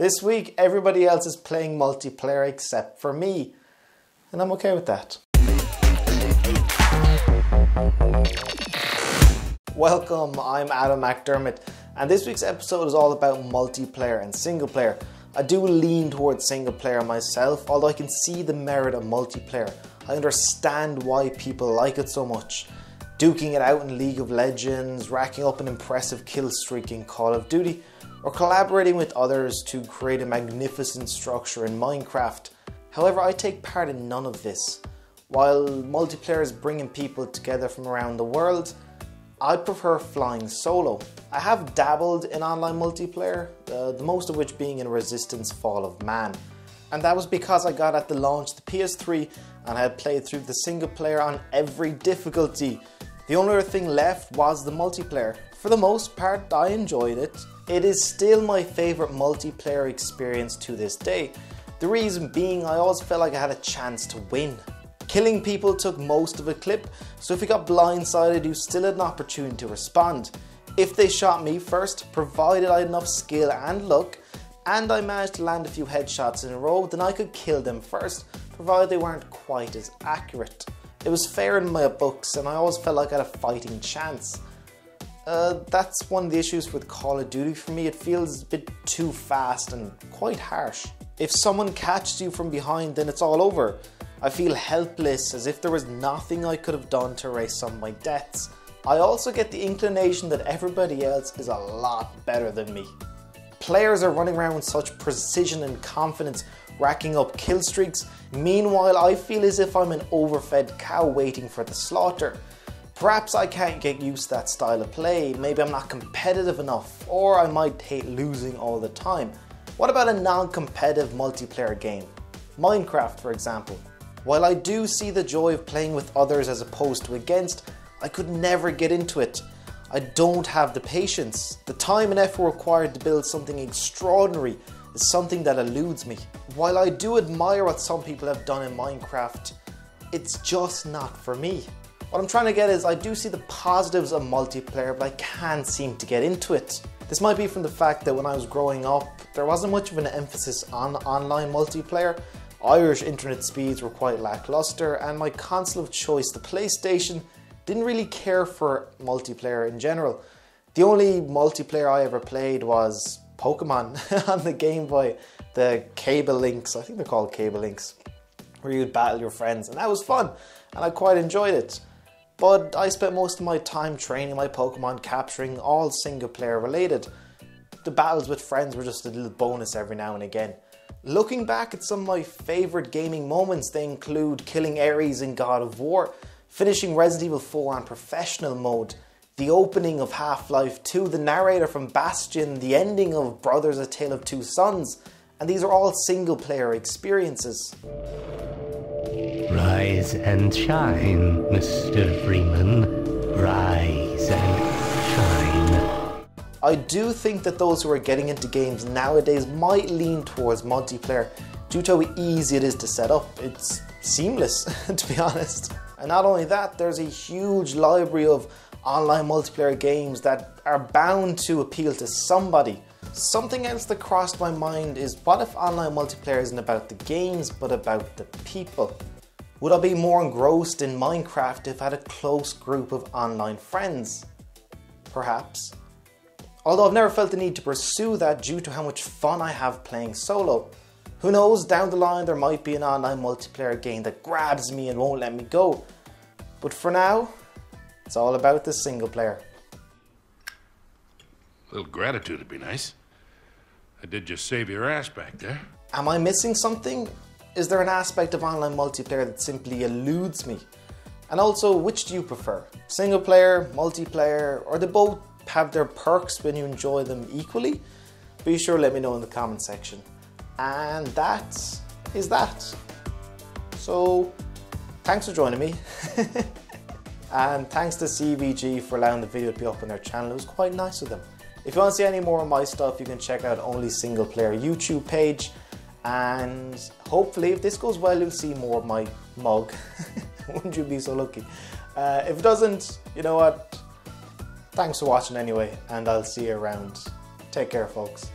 This week, everybody else is playing multiplayer except for me, and I'm okay with that. Welcome, I'm Adam McDermott, and this week's episode is all about multiplayer and single player. I do lean towards single player myself, although I can see the merit of multiplayer. I understand why people like it so much. Duking it out in League of Legends, racking up an impressive kill streak in Call of Duty, or collaborating with others to create a magnificent structure in Minecraft. However, I take part in none of this. While multiplayer is bringing people together from around the world, I prefer flying solo. I have dabbled in online multiplayer, the most of which being in Resistance Fall of Man. And that was because I got at the launch the PS3 and I had played through the single player on every difficulty. The only other thing left was the multiplayer. For the most part, I enjoyed it. It is still my favourite multiplayer experience to this day. The reason being, I always felt like I had a chance to win. Killing people took most of a clip, so if you got blindsided, you still had an opportunity to respond. If they shot me first, provided I had enough skill and luck, and I managed to land a few headshots in a row, then I could kill them first, provided they weren't quite as accurate. It was fair in my books, and I always felt like I had a fighting chance. That's one of the issues with Call of Duty for me. It feels a bit too fast and quite harsh. If someone catches you from behind, then it's all over. I feel helpless, as if there was nothing I could have done to erase some of my deaths. I also get the inclination that everybody else is a lot better than me. Players are running around with such precision and confidence, racking up kill streaks. Meanwhile, I feel as if I'm an overfed cow waiting for the slaughter. Perhaps I can't get used to that style of play, maybe I'm not competitive enough, or I might hate losing all the time. What about a non-competitive multiplayer game? Minecraft, for example. While I do see the joy of playing with others as opposed to against, I could never get into it. I don't have the patience. The time and effort required to build something extraordinary is something that eludes me. While I do admire what some people have done in Minecraft, it's just not for me. What I'm trying to get is, I do see the positives of multiplayer, but I can't seem to get into it. This might be from the fact that when I was growing up, there wasn't much of an emphasis on online multiplayer. Irish internet speeds were quite lackluster, and my console of choice, the PlayStation, didn't really care for multiplayer in general. The only multiplayer I ever played was Pokemon on the Game Boy, the cable links, I think they're called cable links, where you'd battle your friends, and that was fun, and I quite enjoyed it. But I spent most of my time training my Pokemon, capturing all single player related. The battles with friends were just a little bonus every now and again. Looking back at some of my favourite gaming moments, they include killing Ares in God of War, finishing Resident Evil 4 on professional mode, the opening of Half-Life 2, the narrator from Bastion, the ending of Brothers: A Tale of Two Sons, and these are all single player experiences. Rise and shine, Mr. Freeman. Rise and shine. I do think that those who are getting into games nowadays might lean towards multiplayer due to how easy it is to set up. It's seamless, to be honest. And not only that, there's a huge library of online multiplayer games that are bound to appeal to somebody. Something else that crossed my mind is, what if online multiplayer isn't about the games but about the people? Would I be more engrossed in Minecraft if I had a close group of online friends? Perhaps. Although I've never felt the need to pursue that due to how much fun I have playing solo. Who knows, down the line there might be an online multiplayer game that grabs me and won't let me go. But for now, it's all about the single player. A little gratitude would be nice. I did just save your ass back there. Am I missing something? Is there an aspect of online multiplayer that simply eludes me? And also, which do you prefer? Single player, multiplayer, or they both have their perks when you enjoy them equally? Be sure to let me know in the comment section. And that is that. So, thanks for joining me. And thanks to CVG for allowing the video to be up on their channel. It was quite nice of them. If you want to see any more of my stuff, you can check out Only Single Player YouTube page. And hopefully, if this goes well, you'll see more of my mug. Wouldn't you be so lucky? If it doesn't, you know what? Thanks for watching anyway, and I'll see you around. Take care, folks.